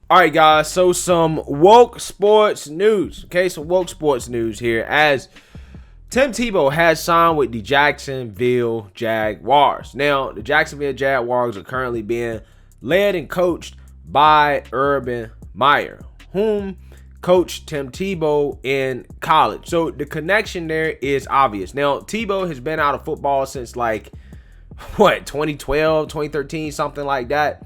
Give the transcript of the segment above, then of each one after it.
All right, guys. So some woke sports news. Okay, some woke sports news here. As Tim Tebow has signed with the Jacksonville Jaguars. Now, the Jacksonville Jaguars are currently being led and coached by Urban Meyer, whom coached Tim Tebow in college. So the connection there is obvious. Now, Tebow has been out of football since 2012, 2013, something like that.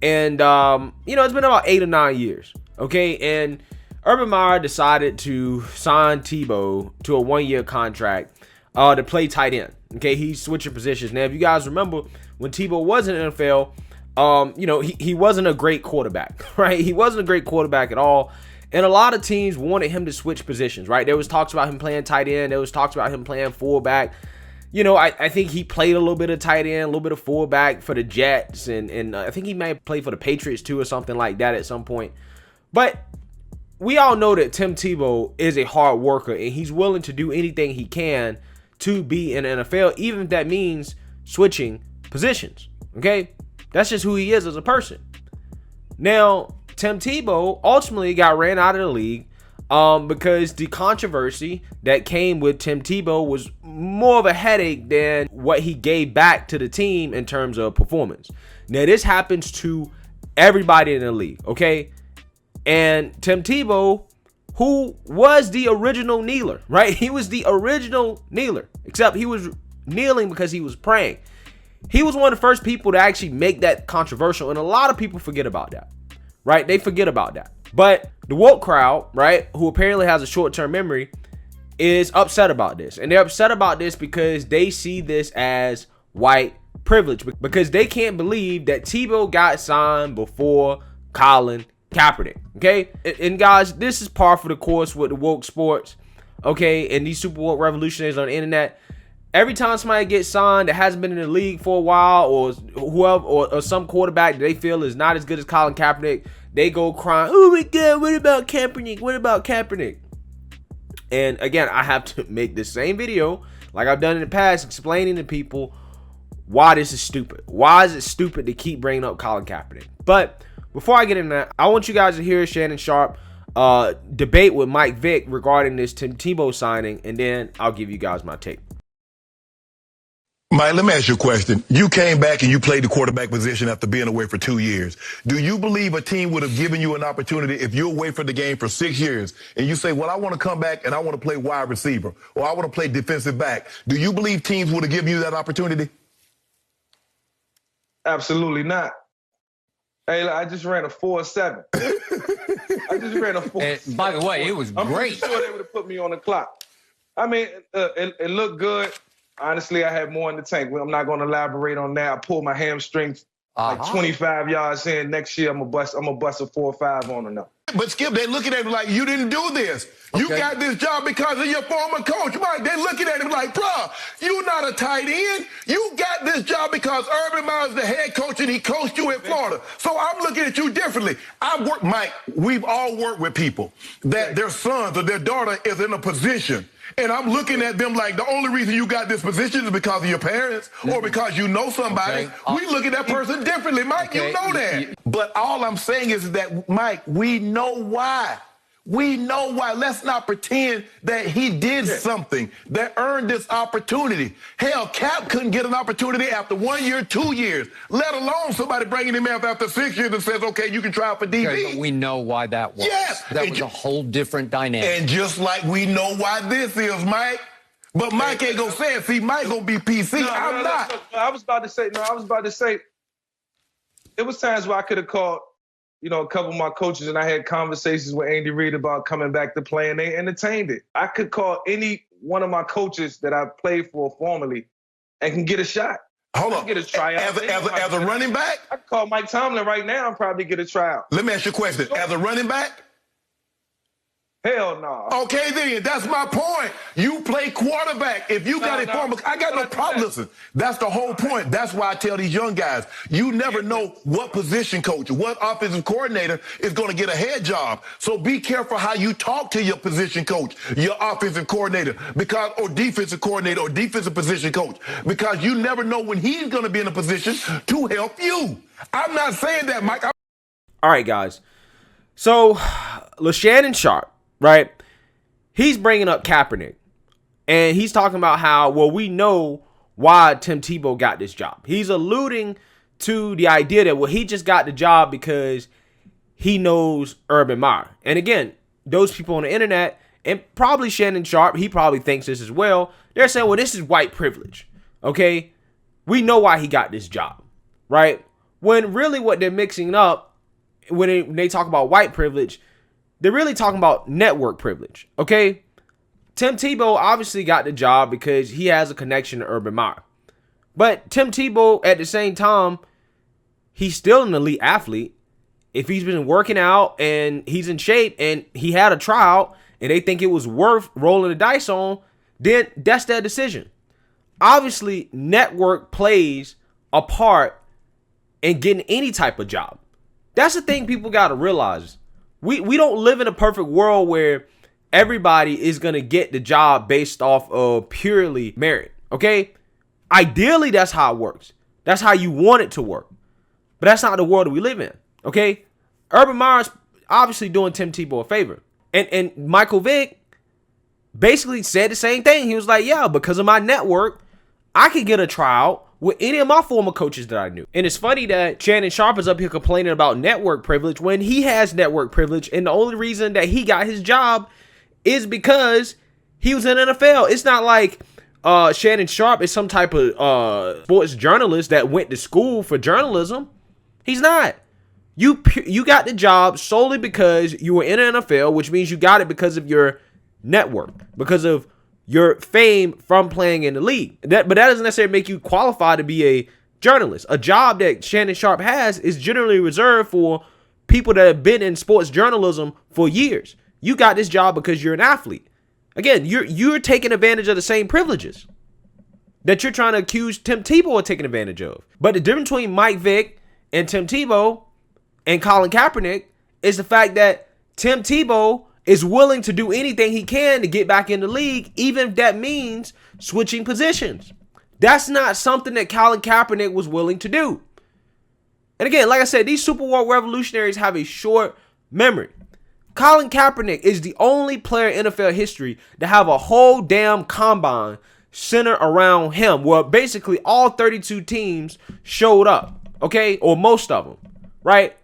And, it's been about 8 or 9 years. Okay. And Urban Meyer decided to sign Tebow to a 1-year contract to play tight end. Okay. He's switching positions. Now, if you guys remember when Tebow was in the NFL, he wasn't a great quarterback, right? He wasn't a great quarterback at all. And a lot of teams wanted him to switch positions, right? There was talks about him playing tight end. There was talks about him playing fullback. I think he played a little bit of tight end, a little bit of fullback for the Jets, and I think he may play for the Patriots too or something like that at some point. But we all know that Tim Tebow is a hard worker, and he's willing to do anything he can to be in the NFL, even if that means switching positions, okay? That's just who he is as a person. Now, Tim Tebow ultimately got ran out of the league because the controversy that came with Tim Tebow was more of a headache than what he gave back to the team in terms of performance. Now, this happens to everybody in the league, okay? And Tim Tebow, who was the original kneeler, right? He was the original kneeler, except he was kneeling because he was praying. He was one of the first people to actually make that controversial, and a lot of people forget about that, right? They forget about that. But the woke crowd, right, who apparently has a short-term memory, is upset about this. And they're upset about this because they see this as white privilege, because they can't believe that Tebow got signed before Colin Kaepernick, okay? And guys, this is par for the course with the woke sports, okay, and these super woke revolutionaries on the internet. Every time somebody gets signed that hasn't been in the league for a while, or whoever, or some quarterback that they feel is not as good as Colin Kaepernick, they go crying, oh my God, what about Kaepernick? What about Kaepernick? And again, I have to make the same video like I've done in the past, explaining to people why this is stupid. Why is it stupid to keep bringing up Colin Kaepernick? But before I get into that, I want you guys to hear Shannon Sharpe debate with Mike Vick regarding this Tim Tebow signing, and then I'll give you guys my take. Mike, let me ask you a question. You came back and you played the quarterback position after being away for 2 years. Do you believe a team would have given you an opportunity if you're away from the game for 6 years and you say, well, I want to come back and I want to play wide receiver or I want to play defensive back? Do you believe teams would have given you that opportunity? Absolutely not. Hey, I just ran a 4.7. I just ran a 4. And by the way, it was I'm great. sure they would have put me on the clock. I mean, it looked good. Honestly, I had more in the tank. I'm not going to elaborate on that. I pulled my hamstrings like 25 yards in. Next year, I'm gonna bust a 4.5 on her now. But Skip, they're looking at it like you didn't do this. You got this job because of your former coach. Mike, they're looking at him like, bruh, you're not a tight end. You got this job because Urban Meyer's the head coach and he coached you in Florida. So I'm looking at you differently. Mike, we've all worked with people that their sons or their daughter is in a position. And I'm looking at them like the only reason you got this position is because of your parents or because you know somebody. We look at that person differently, Mike. You know that. But all I'm saying is that, Mike, we know why. We know why. Let's not pretend that he did something that earned this opportunity. Hell, Cap couldn't get an opportunity after 1 year, 2 years, let alone somebody bringing him up after 6 years and says, okay, you can try out for DB. Okay, but we know why that was. Yes. That was a whole different dynamic. And just like we know why this is, Mike. But Mike ain't gonna say it. See, Mike gonna be PC. I'm not. I was about to say, it was times where I could have called, a couple of my coaches, and I had conversations with Andy Reid about coming back to play, and they entertained it. I could call any one of my coaches that I played for formerly and can get a shot. Hold on. Get a tryout. As a running back? I could call Mike Tomlin right now and probably get a tryout. Let me ask you a question. As a running back? Hell no. Okay, then. That's my point. You play quarterback. If you got a former, I got no problem. Listen, that's the whole point. That's why I tell these young guys, you never know what position coach, what offensive coordinator is going to get a head job. So be careful how you talk to your position coach, your offensive coordinator, or defensive coordinator, or defensive position coach, because you never know when he's going to be in a position to help you. I'm not saying that, Mike. All right, guys. So, Shannon Sharpe, right? He's bringing up Kaepernick. And he's talking about how, well, we know why Tim Tebow got this job. He's alluding to the idea that, well, he just got the job because he knows Urban Meyer. And again, those people on the internet, and probably Shannon Sharpe, he probably thinks this as well. They're saying, well, this is white privilege. Okay? We know why he got this job, right? When really what they're mixing up, when they talk about white privilege, they're really talking about network privilege. Okay? Tim Tebow obviously got the job because he has a connection to Urban Meyer. But Tim Tebow, at the same time, he's still an elite athlete. If he's been working out and he's in shape and he had a tryout and they think it was worth rolling the dice on, then that's their decision. Obviously, network plays a part in getting any type of job. That's the thing people got to realize. We don't live in a perfect world where everybody is going to get the job based off of purely merit, okay? Ideally, that's how it works. That's how you want it to work. But that's not the world that we live in, okay? Urban Meyer's obviously doing Tim Tebow a favor. And Michael Vick basically said the same thing. He was like, yeah, because of my network, I could get a tryout with any of my former coaches that I knew. And it's funny that Shannon Sharpe is up here complaining about network privilege when he has network privilege. And the only reason that he got his job is because he was in the NFL. It's not like Shannon Sharpe is some type of sports journalist that went to school for journalism. He's not. You got the job solely because you were in the NFL, which means you got it because of your network, because of your fame from playing in the league. But that doesn't necessarily make you qualified to be a journalist. A job that Shannon Sharpe has is generally reserved for people that have been in sports journalism for years. You got this job because you're an athlete. Again, you're taking advantage of the same privileges that you're trying to accuse Tim Tebow of taking advantage of. But the difference between Mike Vick and Tim Tebow and Colin Kaepernick is the fact that Tim Tebow is willing to do anything he can to get back in the league, even if that means switching positions. That's not something that Colin Kaepernick was willing to do. And again, like I said, these Super Bowl revolutionaries have a short memory. Colin Kaepernick is the only player in NFL history to have a whole damn combine centered around him, where basically all 32 teams showed up, okay? Or most of them, right?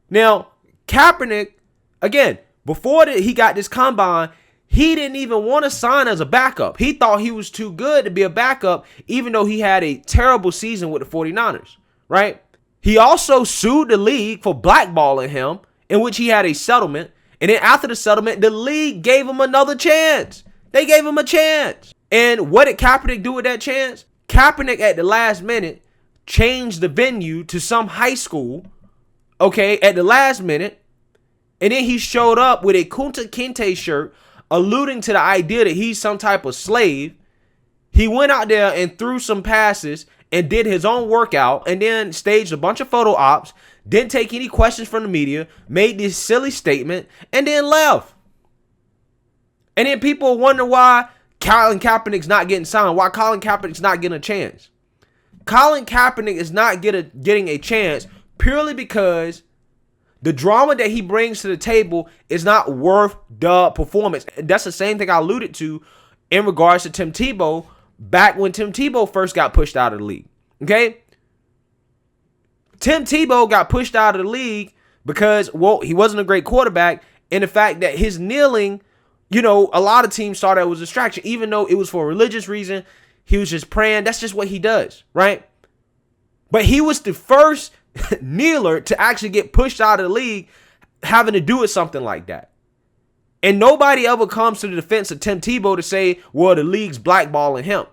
Now, Kaepernick, again, before he got this combine, he didn't even want to sign as a backup. He thought he was too good to be a backup, even though he had a terrible season with the 49ers, right? He also sued the league for blackballing him, in which he had a settlement. And then after the settlement, the league gave him another chance. They gave him a chance. And what did Kaepernick do with that chance? Kaepernick, at the last minute, changed the venue to some high school, okay, at the last minute. And then he showed up with a Kunta Kinte shirt, alluding to the idea that he's some type of slave. He went out there and threw some passes and did his own workout, and then staged a bunch of photo ops, didn't take any questions from the media, made this silly statement, and then left. And then people wonder why Colin Kaepernick's not getting signed, why Colin Kaepernick's not getting a chance. Colin Kaepernick is not getting a chance purely because the drama that he brings to the table is not worth the performance. That's the same thing I alluded to in regards to Tim Tebow back when Tim Tebow first got pushed out of the league. Okay? Tim Tebow got pushed out of the league because, well, he wasn't a great quarterback, and the fact that his kneeling, a lot of teams thought that was a distraction, even though it was for a religious reason. He was just praying. That's just what he does, right? But he was the first kneeler to actually get pushed out of the league having to do with something like that. And nobody ever comes to the defense of Tim Tebow to say, well, the league's blackballing him.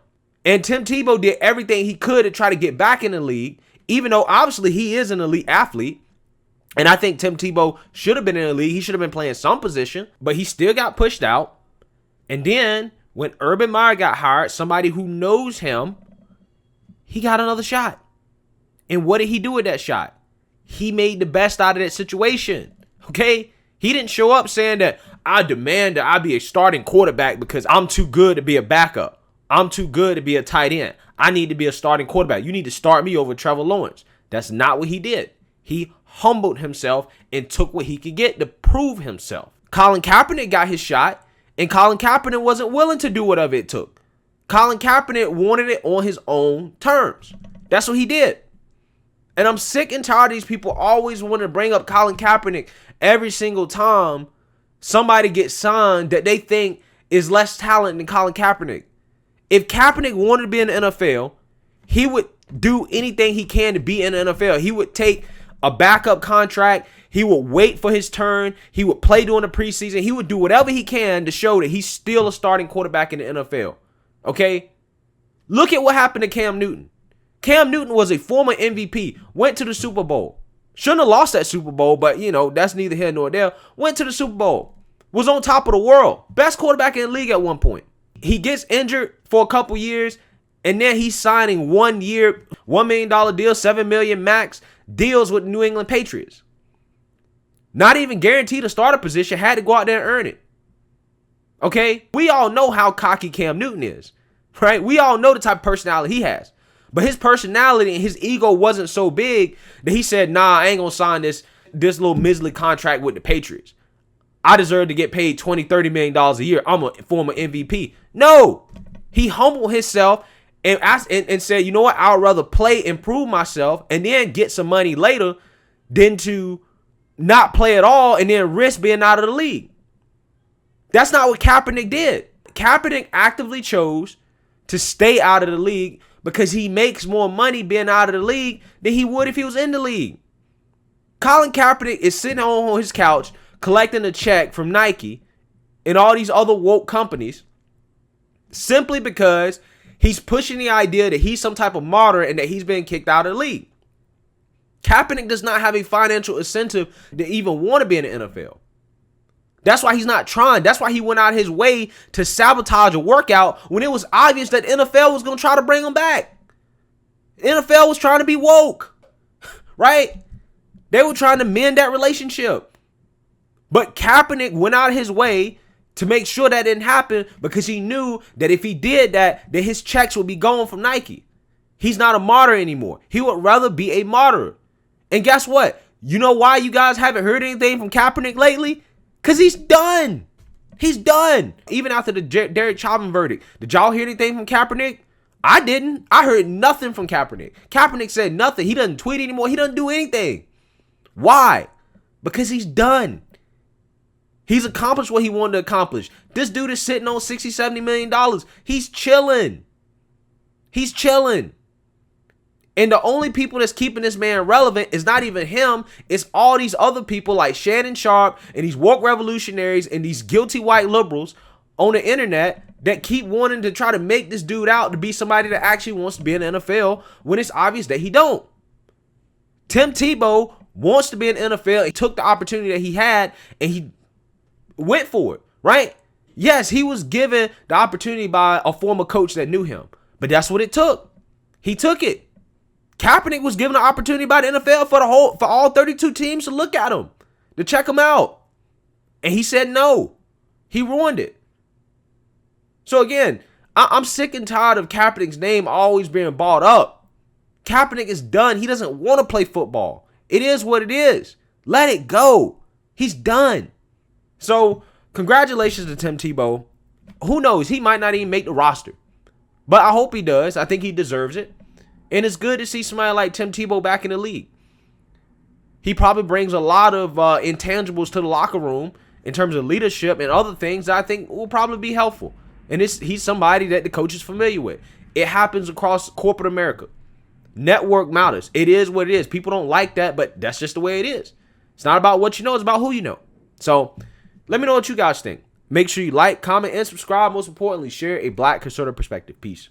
And Tim Tebow did everything he could to try to get back in the league, even though obviously he is an elite athlete. And I think Tim Tebow should have been in the league. He should have been playing some position, but he still got pushed out. And then when Urban Meyer got hired, somebody who knows him, he got another shot. And what did he do with that shot? He made the best out of that situation. Okay? He didn't show up saying that I demand that I be a starting quarterback because I'm too good to be a backup. I'm too good to be a tight end. I need to be a starting quarterback. You need to start me over Trevor Lawrence. That's not what he did. He humbled himself and took what he could get to prove himself. Colin Kaepernick got his shot, and Colin Kaepernick wasn't willing to do whatever it took. Colin Kaepernick wanted it on his own terms. That's what he did. And I'm sick and tired of these people always want to bring up Colin Kaepernick every single time somebody gets signed that they think is less talent than Colin Kaepernick. If Kaepernick wanted to be in the NFL, he would do anything he can to be in the NFL. He would take a backup contract. He would wait for his turn. He would play during the preseason. He would do whatever he can to show that he's still a starting quarterback in the NFL. Okay? Look at what happened to Cam Newton. Cam Newton was a former MVP, went to the Super Bowl. Shouldn't have lost that Super Bowl, but, that's neither here nor there. Went to the Super Bowl. Was on top of the world. Best quarterback in the league at one point. He gets injured for a couple years, and then he's signing 1 year, $1 million deal, $7 million max deals with the New England Patriots. Not even guaranteed a starter position, had to go out there and earn it. Okay? We all know how cocky Cam Newton is, right? We all know the type of personality he has. But his personality and his ego wasn't so big that he said, nah, I ain't going to sign this little measly contract with the Patriots. I deserve to get paid $20, $30 million a year. I'm a former MVP. No. He humbled himself and said, you know what? I'd rather play and prove myself and then get some money later than to not play at all and then risk being out of the league. That's not what Kaepernick did. Kaepernick actively chose to stay out of the league because he makes more money being out of the league than he would if he was in the league. Colin Kaepernick is sitting on his couch collecting a check from Nike and all these other woke companies simply because he's pushing the idea that he's some type of martyr and that he's been kicked out of the league. Kaepernick does not have a financial incentive to even want to be in the NFL. That's why he's not trying. That's why he went out his way to sabotage a workout when it was obvious that NFL was going to try to bring him back. NFL was trying to be woke, right? They were trying to mend that relationship. But Kaepernick went out of his way to make sure that didn't happen because he knew that if he did that, then his checks would be going from Nike. He's not a martyr anymore. He would rather be a martyr. And guess what? You know why you guys haven't heard anything from Kaepernick lately? Because he's done. He's done. Even after the Derek Chauvin verdict. Did y'all hear anything from Kaepernick? I didn't. I heard nothing from Kaepernick. Kaepernick said nothing. He doesn't tweet anymore. He doesn't do anything. Why? Because he's done. He's accomplished what he wanted to accomplish. This dude is sitting on $60, $70 million. He's chilling. He's chilling. And the only people that's keeping this man relevant is not even him. It's all these other people like Shannon Sharpe and these woke revolutionaries and these guilty white liberals on the internet that keep wanting to try to make this dude out to be somebody that actually wants to be in the NFL when it's obvious that he don't. Tim Tebow wants to be in the NFL. He took the opportunity that he had and he went for it, right? Yes, he was given the opportunity by a former coach that knew him, but that's what it took. He took it. Kaepernick was given an opportunity by the NFL for all 32 teams to look at him, to check him out. And he said no. He ruined it. So again, I'm sick and tired of Kaepernick's name always being brought up. Kaepernick is done. He doesn't want to play football. It is what it is. Let it go. He's done. So congratulations to Tim Tebow. Who knows? He might not even make the roster. But I hope he does. I think he deserves it. And it's good to see somebody like Tim Tebow back in the league. He probably brings a lot of intangibles to the locker room in terms of leadership and other things that I think will probably be helpful. And he's somebody that the coach is familiar with. It happens across corporate America. Network matters. It is what it is. People don't like that, but that's just the way it is. It's not about what you know. It's about who you know. So let me know what you guys think. Make sure you like, comment, and subscribe. Most importantly, share a Black conservative perspective. Peace.